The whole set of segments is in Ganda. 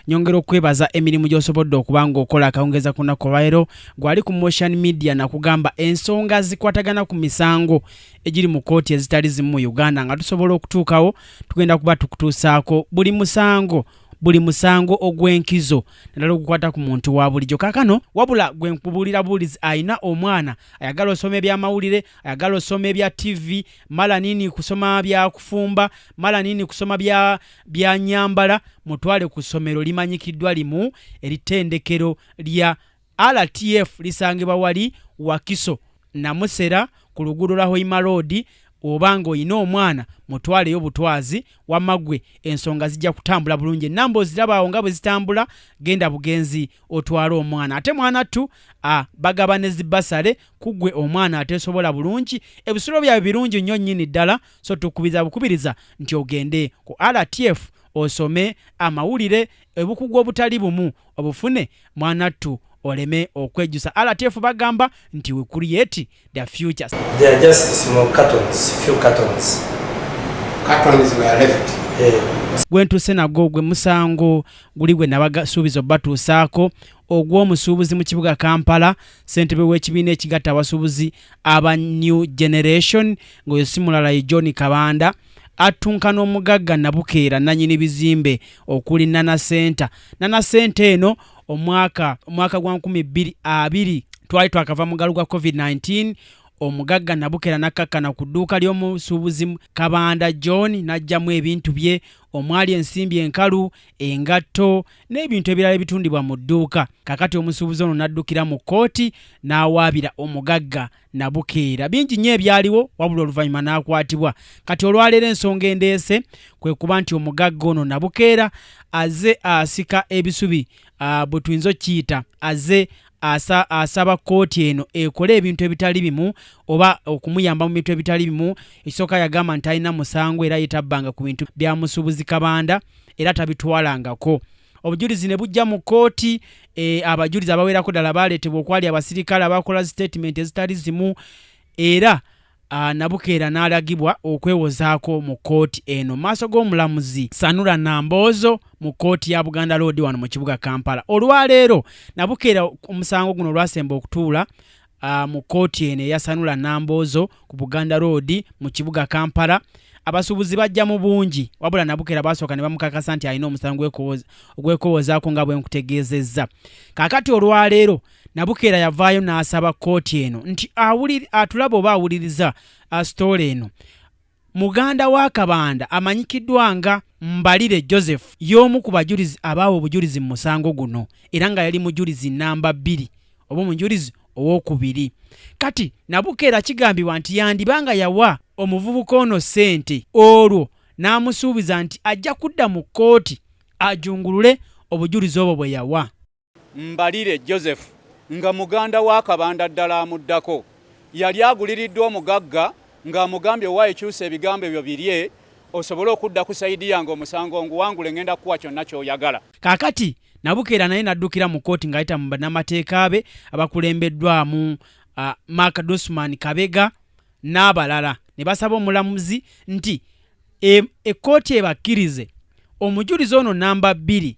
nyongera okwebaza emirimu gy'osobodde okuba ng'okola akawungeza ku nnaku olwaleero gwali ku motion media nakugamba ensonga zikwatagana ku misango egiri mu kooti ezitali zimu mu Uganda nga tusobola okutuukawo tugenda kuba tukutuusaako buli musango ogw'enkizo naddala okukwata ku muntu wa bulijjo. Kaakano wabula gwe nkubuulira buulizi ayina omwana ayagala osoma ebyamawulire, ayagala osoma ebya TV, mala nini kusoma bya kufumba, mala nini kusoma bya nyambala, mutwale ku ssomero limanyikiddwa limu eritendekero lya RTF lisangibwa wali Wakiso Namusera ku luguudo lwa Hoima Road. Obanga oyina omwana mutwaleyo butwazi wamagwe ensonga zijja kutambula bulungi. Nambo zirabaawo nga bwe zitambula, genda bugenzi otwala omwana. Ate mwana tu bagaba ne zibasale kugwe omwana atesobola bulungi, ebisulo byawe birungi nnyo nnyini ddala, so bukubiriza nti ogende ku RTF osome amawulire ebukugu obutali bumu obufune mwana tu oleme okwejusa. RTF bagamba nti we create the future. They are just small cartons, few cartons. Cartons were left. Gwentuse nago gwe musango guli gwe nabagasuubizo batuusaako ogw'omusuubuzi mu kibuga Kampala, ssentebe w'ekibiina ekigatta abasuubuzi aba New Generation ng'oyo si mulala ye John Kabanda atunkana Omugagga Nabukeera nannyini bizimbe okuli Nana Center. Nana Center eno omwaka gwa 2020 twali twakava mu galu gwa COVID-19. Omugagga Nabukeera nakkakkana ku dduuka ly'omusuubuzi Kabanda John n'ajjamu ebintu bye omwali ensimbi enkalu, engatto n'ebintu ebirala ebitundibwa mu dduuka. Kakati omusuubuzi ono n'addukira mu kkooti n'awaabira Omugagga Nabukeera. Bingi nnyo ebyaliwo wabula oluvanyuma n'akwatibwa. Kati olwaleero ensonga endeese kwe kuba nti Omugagga ono Nabukeera azze asika ebisubi bwe tuyinza okiyita azze asaba kooti eno ekole ebintu ebitali bimu oba okumuyamba mu bintu ebitali bimu. Ekisooka yagamba nti alina musango era yetabbanga ku bintu bya musuubuzi Kabanda era tabitwalangako. Obujulizi ne bujja mu kooti, abajulizi abawerako ddala baaleetebwa okwali abasirikale abakola statement ezitali zimu era Nabukeera n'alagibwa okwewozaako mu kooti eno maaso g'omulamuzi Sanura nambozo mu kooti ya Buganda Road wano mu kibuga Kampala. Olwaleero Nabukeera omusango guno lwasemba okutuula mu kooti eno eya Sanura nambozo ku Buganda Road mu kibuga Kampala. Abasuubuzi bajja mu bungi wabula Nabukeera basooka ne bamukakasa nti alina omusango ogwekoowozaako nga bwe nkutegeezezza. Kaakati olwaleero Nabukeera yavaayo n'asaba kooti eno nti atulaba oba awuliriza story eno. Muganda wa Kabanda amanyikiddwa nga Mbalira Joseph y'omu ku bajulizi abaawa obujulizi mu musango guno era nga yali mujulizi namba 2 oba mujulizi ow'okubiri. Kati Nabukeera kigambibwa nti yandibanga yawa omuvubuka ono ssente olwo n'amusuubiza nti ajja kudda mu kkooti ajungulule obujulizi obwo bwe yawa. Mbalira Joseph nga muganda wa Kabanda ddala amuddako yali aguliriddwa Omugagga ng'amugambye waayikyusa ebigambo ebyo birye osobole okudda ku sayidi yange omusango nguwangule ngenda kuwa kyonna ky'oyagala. Kaakati Nabukeera naye n'addukira mu kkooti ng'ayita mu bannamateeka be abakulembeddwamu Mark Dusman Kabega n'abalala ne basaba omulamuzi nti ekkooti ebakkirize omujulizi ono namba 2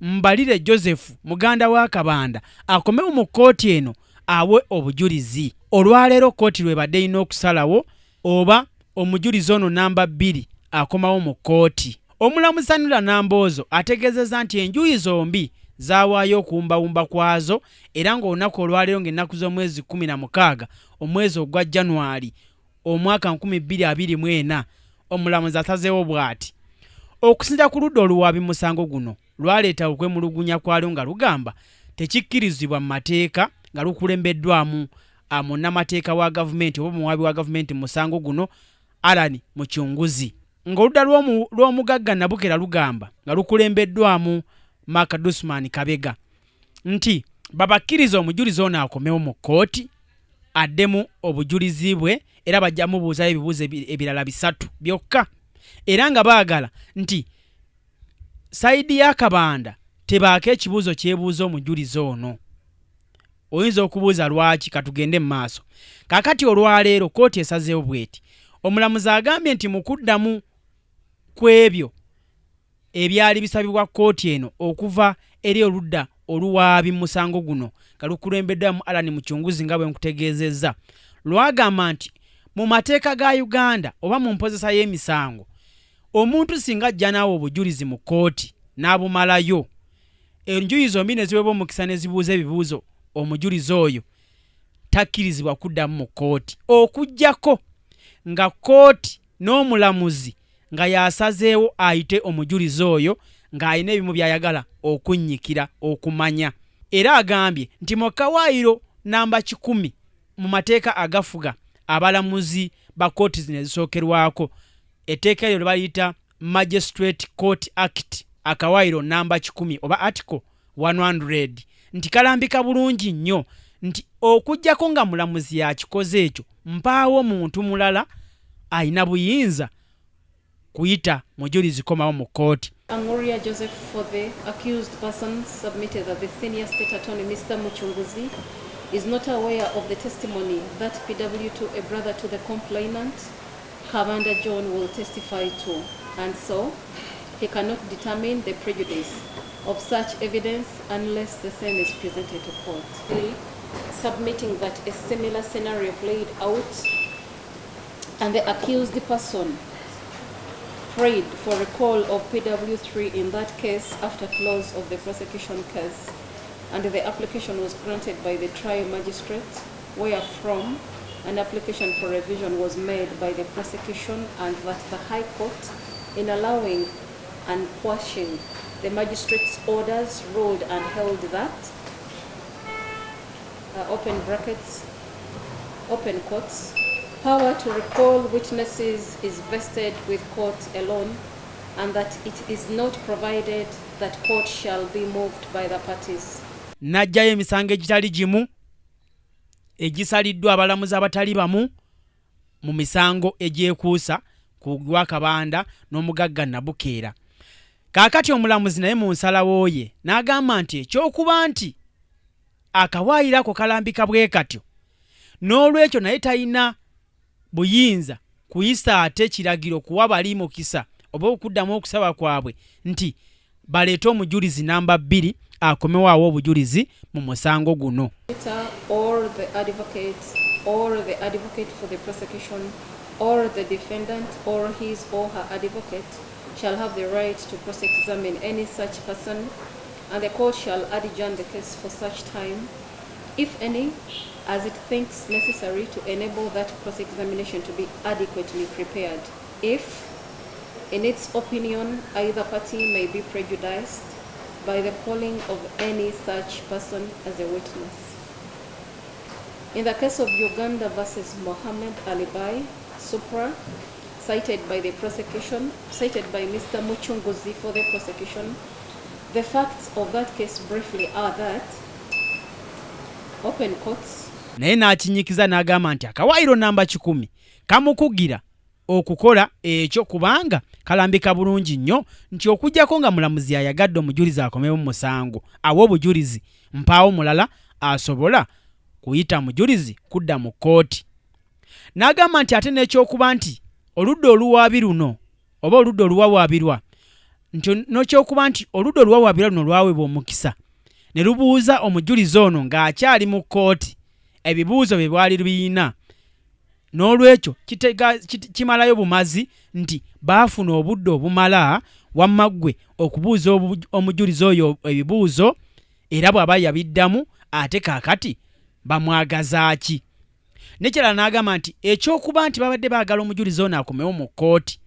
Mbalira Joseph muganda wa Kabanda akomewo mu kkooti eno awe obujulizi. Olwaleero kkooti lwebadde ina okusalawo oba omujulizi ono namba 2 akomawo mu kkooti. Omulamuzi Sanura nambozo ategeezezza nti enjuyi zombi zaawaayo okuwumbawumba kwazo era ng'olunaku olwaleero ng'ennaku z'omwezi 16 omwezi ogwa January omwaka 2024 omulamuzi asazeewo bw'ati okusinza ku ludda oluwaabi musango guno lwaleeta okwemulugunya kwalyo nga lugamba tekikkirizibwa mu mateeka nga lukulembeddwamu munnamateeka wa gavumenti oba omuwaabi wa gavumenti mu musango guno Alani Mukyunguzi, ng'oludda lw'Omugagga Nabukeera lugamba nga lukulembeddwamu Mark Dusman Kabega nti babakkiriza omujulizi ono akomewo mu kkooti addemu obujulizi bwe era bajja mubuuzayo ebibuuzo ebirala 3 byokka era nga baagala nti sayidi ya Kabanda tebaako ekibuuzo kyebuuza omujulizi ono. Oyinza okubuuza lwaki, katugende mu maaso. Kaakati olwaleero kkooti esazeewo bw'eti omulamuzi agambye nti mu kuddamu kw'ebyo ebyali bisabibwa kkooti eno okuva eri oludda oluwaabi mu musango guno nga lukulembeddwamu Alani Mucunguzi nga bwe nkutegeezezza lwagamba nti mu mateeka ga Uganda oba mu mpozesa y'emisango omuntu singa ajja naawe obujulizi mu kkooti n'abumalayo enjuyi zombi ne ziweebwa omukisa ne zibuuza ebibuuzo omujulizi oyo takkirizibwa kuddamu mu kkooti okuggyako nga kkooti n'omulamuzi nga yasazeewo ayite omujulizi oyo ng'alina ebimu by'ayagala okunnyikira okumanya. Era agambye nti mu kawaayiro namba 10 mu mateeka agafuga abalamuzi ba kkooti zino ezisookerwako etteeka eryo baliyita Magistrate Court Act akawaayiro namba 10 oba article 100 nti kalambika bulungi nnyo nti okuggyako nga mulamuzi yakikoze ekyo mpaawo muntu mulala ayina buyinza kuyita mujulizi komawo mu kkooti. Angoria Joseph for the accused person submitted that the senior state attorney Mr. Mucunguzi is not aware of the testimony that PW2, a brother to the complainant, Kabanda John, will testify to, and so he cannot determine the prejudice of such evidence unless the same is presented to court. Submitting that a similar scenario played out and the accused person prayed for recall of PW3 in that case after close of the prosecution case, and the application was granted by the trial magistrate, wherefrom an application for revision was made by the prosecution, and that the High Court, in allowing and quashing the magistrate's orders, ruled and held that open brackets, open quotes, power to recall witnesses is vested with court alone, and that it is not provided that court shall be moved by the parties. Najjayo emisango egitali gimu egisaliddwa abalamuzi abatali bamu mu misango egyekuusa ku gwa Kabanda n'Omugagga Nabukeera. Kaakati omulamuzi naye mu nsalawo ye n'agamba nti ekyokuba nti akawaayiro ako kalambika bwe katyo n'olwekyo naye talina buyinza kuyisa ate kiragiro kuwa bali mukisa oba okuddamu okusaba kwabwe nti baleete omujulizi namba 2 akomewo obujulizi mu musango guno. Or the advocate for the prosecution or the defendant or his or her advocate shall have the right to cross-examine any such person, and the court shall adjourn the case for such time, if any, as it thinks necessary to enable that cross-examination to be adequately prepared. If, in its opinion, either party may be prejudiced by the calling of any such person as a witness. In the case of Uganda versus Mohammed Alibai, Supra, cited by the prosecution, cited by Mr. Mucunguzi for the prosecution, the facts of that case briefly are that open courts. Naye n'akinyikiza n'agamba nti akawaayiro namba 10 kamukugira okukola ekyo kubanga kalambika bulungi nnyo nti okujjako nga mulamuzi ayagadde omujulizi akomewo mu musango awo obujulizi mpaawo mulala asobola kuyita mujulizi kudda mu kkooti. N'agamba nti ate n'ekyokuba nti oludda oluwaabi luno oba oludda oluwawaabirwa nti n'ekyokuba nti oludda oluwawaabirwa luno lwaweebwa omukisa ne lubuuza omujulizi ono ng'akyali mu kkooti ebibuuzo bye bwali biyina, n'olwekyo kimalayo bumazi nti baafuna obudde obumala wamma ggwe okubuuza omujulizi oyo ebibuuzo, era bw'aba yabiddamu ate kaakati bamwagaza ki. Nekirala n'agamba nti ekyokuba nti babadde baagala omujulizi ono akomewo mu kkooti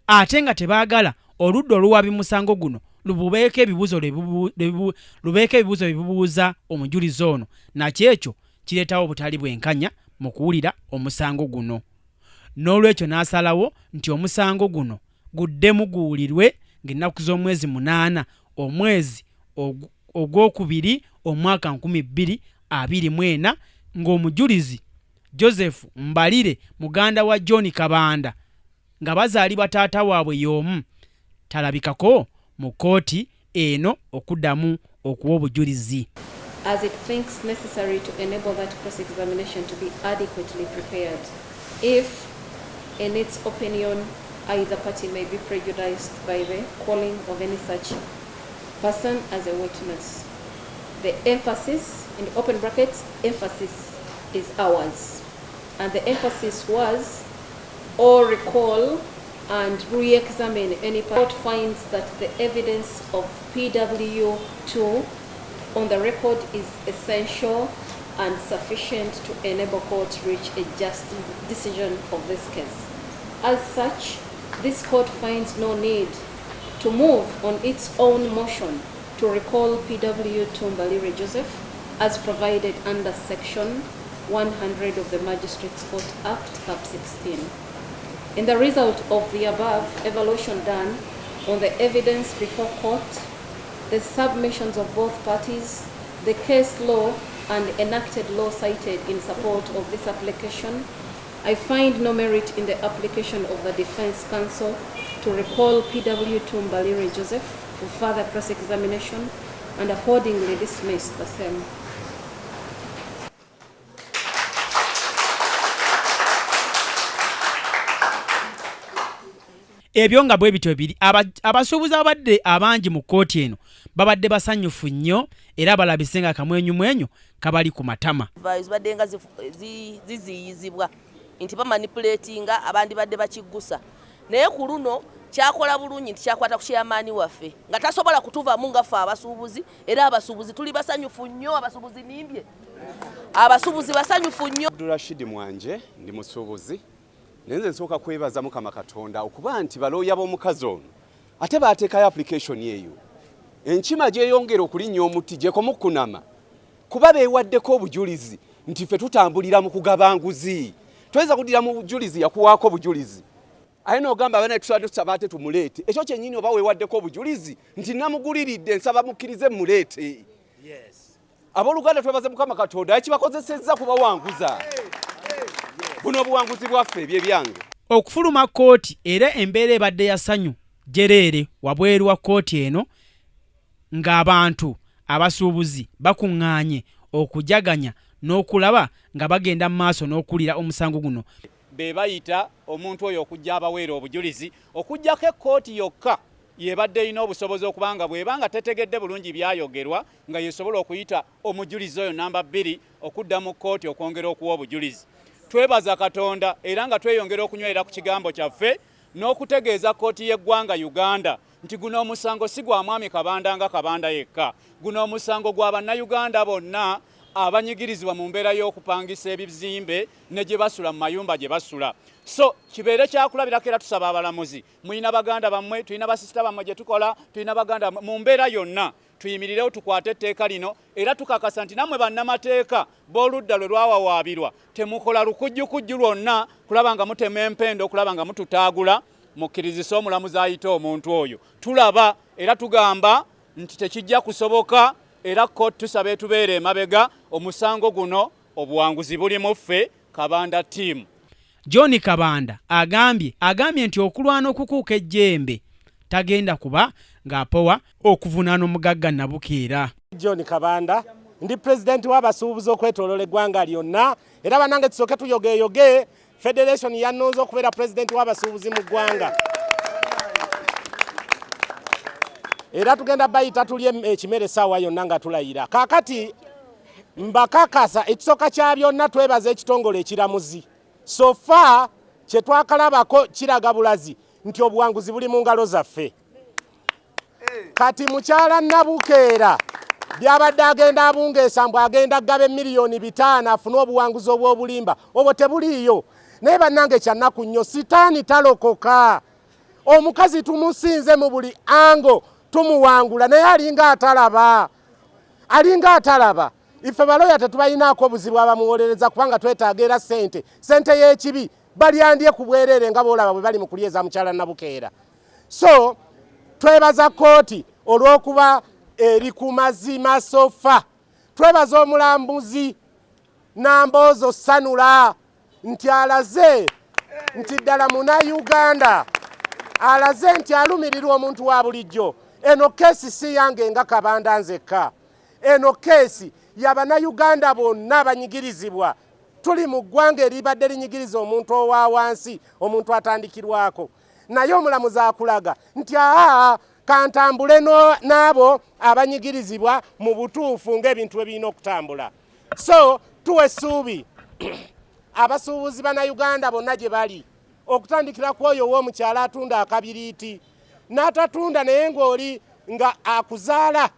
ate nga tebaagala oludda oluwaabi musango guno lubeeko ebibuuzo bye bibuuza omujulizi ono, nakyo ekyo kireetawo obutali bwenkanya mu kuwulira omusango guno. N'olwekyo n'asalawo nti omusango guno guddemu guwulirwe ng'ennaku z'omwezi 8 omwezi ogwokubiri omwaka 2024 ng'omujulizi Joseph Mbalira muganda wa John Kabanda nga bazaalibwa taata waabwe y'omu talabikako mu kkooti eno okuddamu okuwa obujulizi. As it thinks necessary to enable that cross-examination to be adequately prepared. If, in its opinion, either party may be prejudiced by the calling of any such person as a witness. The emphasis, in open brackets, emphasis is ours. And the emphasis was, or recall and re-examine any court finds that the evidence of PW2 on the record is essential and sufficient to enable court to reach a just decision of this case. As such, this court finds no need to move on its own motion to recall PW2 Mbalira Joseph as provided under section 100 of the Magistrates Court Act, Cap 16. In the result of the above evaluation done on the evidence before court, the submissions of both parties, the case law and enacted law cited in support of this application, I find no merit in the application of the Defense Counsel to recall PW2 Mbalira Joseph for further cross-examination and accordingly dismiss the same. Ebyo nga bwe bityo biri abasuubuzi abadde abangi mu kkooti eno babadde basanyufu nnyo era balabise nga kamwenyumwenyu kabali ku matama. Badde nga ziziyizibwa nti bamanipulatinga abandi badde bakiggusa naye ku luno kyakola bulungi nti kyakwata ku kyamaani waffe nga tasobola kutuvaamu nga ffe abasuubuzi era abasuubuzi tuli basanyufu nnyo abasuubuzi nimbye abasuubuzi basanyufu nnyo. Rashid Mwanje ndi musuubuzi nenze nsooka kwebaza Mukama Katonda okuba nti balooya b'omukazi ono ate baateekayo application yeeyo enkima gyeyongera okulinnya omuti gyekomukunama kuba beewaddeko obujulizi nti ffe tutambulira mu kugaba nguzi tweza kudira mu bujulizi yakuwaako obujulizi aye n'ogamba abaana tusaba tusaba ate tumuleete ekyo kyennyini oba weewaddeko obujulizi nti namuguliridde nsaba mukkirize muleete. Abooluganda twebaze Mukama Katonda ekibakozesezza kubawanguza buno obuwanguzi bwaffe ebyebyange. Okufuluma kkooti era embeera ebadde ya ssanyu jereere wabweru wa kkooti eno ng'abantu abasuubuzi bakuŋŋaanye okujaganya n'okulaba nga bagenda mu maaso n'okulira omusango guno. Be bayita omuntu oyo okujja abaweera obujulizi okujjako ekkooti yokka yebadde erina obusobozi okubanga bwebanga tetegedde bulungi byayogerwa nga yesobola okuyita omujulizi oyo namba 2 okudda mu kkooti okwongera okuwa obujulizi. Twebaza Katonda era nga tweyongera okunywera ku kigambo kyaffe n'okutegeeza kkooti y'eggwanga Uganda nti guno omusango si gwa mwami Kabanda nga Kabanda yekka, guno omusango gwa bannayuganda bonna abanyigirizibwa mu mbeera y'okupangisa ebizimbe ne gye basula mu mayumba gye basula. So kibeere kyakulabirako era tusaba abalamuzi mulina baganda bammwe, tulina basisita bammwe gye tukola, tulina baganda mu mbeera yonna tuyimirirewo tukwate etteeka lino era tukakasa nti nammwe bannamateeka b'oludda lwe lwawawaabirwa temukola lukujjukujju lwonna kulaba nga mutema empendo okulaba nga mututaagula mukkirizisa omulamuzi ayite omuntu oyo. Tulaba era tugamba nti tekijja kusoboka era kkooti tusaba etubeera emabega omusango guno obuwanguzi buli mu ffe Kabanda team. John Kabanda agambye nti okulwana okukuuka ejjembe tagenda kuba ng'apowa okuvunana Omugagga Nabukeera. John Kabanda ndi president w'abasuubuzi okwetooloola eggwanga lyonna era banange tusooke tuyogeeyoge federation yannonze okubeera president w'abasuubuzi mu ggwanga era tugenda bayita tulye ekimere essaawa yonna nga tulayira. Kaakati mbakakasa ekisooka kya byonna twebaza ekitongole ekiramuzi sofa kye twakalabako kiraga bulazi nti obuwanguzi buli mu ngalo zaffe. Kati mukyala Nabukeera byabadde agenda abungeesa mbu agenda gaba miliyoni 5 afune obuwanguzi obw'obulimba obwo tebuliiyo. Naye bannange kyannaku nnyo sitaani talokoka. Omukazi tumusinze mu buli ango tumuwangula naye alinga atalaba. Ife baloya tetubayinaako obuzibu abamuwolereza kubanga twetaaga era sente y'ekibi balyandye ku bwereere nga boolaba bwe bali mu kulyeza mukyala Nabukeera. So twebaza kkooti olw'okuba eri ku mazima sofa. Twebaza omulambuzi Nambozo Sanura nti alaze nti ddala Munnayuganda alaze nti alumirirwa omuntu wa bulijjo. Eno keesi si yange nga Kabanda nzekka. Eno keesi y'Abannayuganda bonna banyigirizibwa. Tuli mu ggwanga eribadde linyigiriza omuntu owa wansi, omuntu atandikirwako. naye omulamuzi akulaga nti kantambule n'abo abanyigirizibwa mu butuufu ng'ebintu ebirina okutambula. So tuwe essuubi abasuubuzi bannayuganda bonna gye bali okutandikira ku oyo w'omukyala atunda akabiriiti n'atatunda naye ng'oli nga akuzaala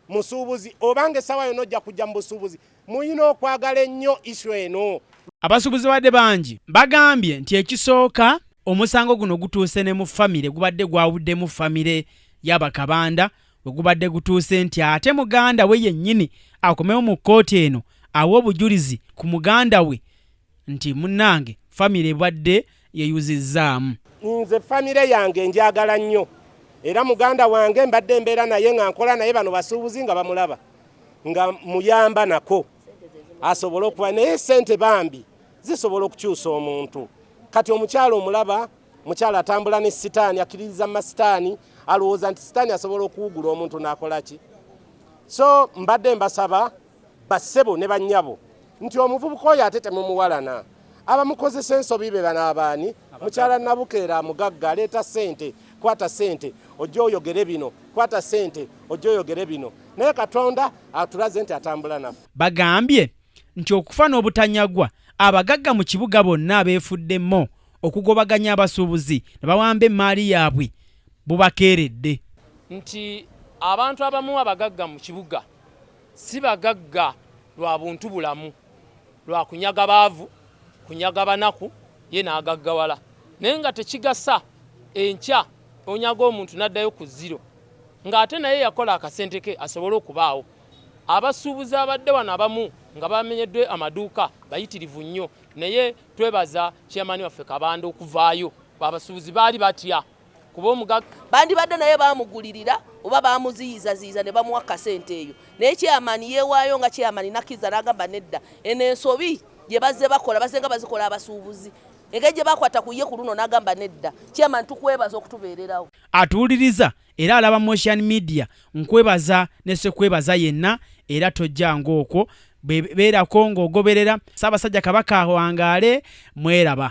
musuubuzi obanga essaawa yonna ojja kujja mu busuubuzi muyina okwagala ennyo isu eno. Abasuubuzi badde bangi bagambye nti ekisooka omusango guno gutuuse ne mu famire gubadde gwawudde mu famire y'abakabanda we gubadde gutuuse nti ate muganda we yennyini akomewo mu kkooti eno awa obujulizi ku muganda we nti munnange famire ebadde yeyuzizzaamu. Nze famire yange njagala nnyo era muganda wange mbadde mbeera naye nga nkola naye bano basuubuzi nga bamulaba nga muyamba nako asobola okuba naye ssente bambi zisobola okukyusa omuntu. Kati omukyala omulaba mukyala atambula ne sitaani akkiririza masitaani alowooza nti sitaani asobola okuwugula omuntu n'akola ki. So mbadde mbasaba bassebo ne bannyabo nti omuvubuka oyo ate temumuwalana abamukozesa ensobi be banaabaani mukyala Nabukeera Mugagga aleeta ssente kwata ssente ojja oyogere bino kwata ssente ojja oyogere bino naye Katonda atulaze nti atambula naffe. Bagambye nti okufa n'obutanyagwa abagagga mu kibuga bonna beefuddemo okugobaganya abasuubuzi ne bawamba emmaali yaabwe bubakeeredde. Nti abantu abamu abagagga mu kibuga si bagagga lwa buntu bulamu lwa kunyaga baavu kunyaga banaku ye n'agaggawala naye nga tekigasa enkya onyaga omuntu n'addayo ku ziro ng'ate naye yakola akasente ke asobole okubaawo. Abasuubuzi abadde wano abamu nga bamenyeddwe amaduuka bayitirivu nnyo naye twebaza chairman waffe Kabanda okuvaayo abasuubuzi baali batya kuba omugagga bandibadde naye baamugulirira oba baamuziyizaziyiza ne bamuwa kasente eyo naye chairman yeewaayo nga chairman nakkiza n'agamba nedda eno ensobi gye bazze bakola bazenga bazikola abasuubuzi engeri gye bakwata ku ye ku luno n'agamba nedda chairman tukwebaza okutubeererawo. Atuwuliriza era alaba motion media nkwebaza ne sekwebaza yenna era tojjanga okwo beerako ng'ogoberera Ssaabasajja Kabaka wangaale mweraba.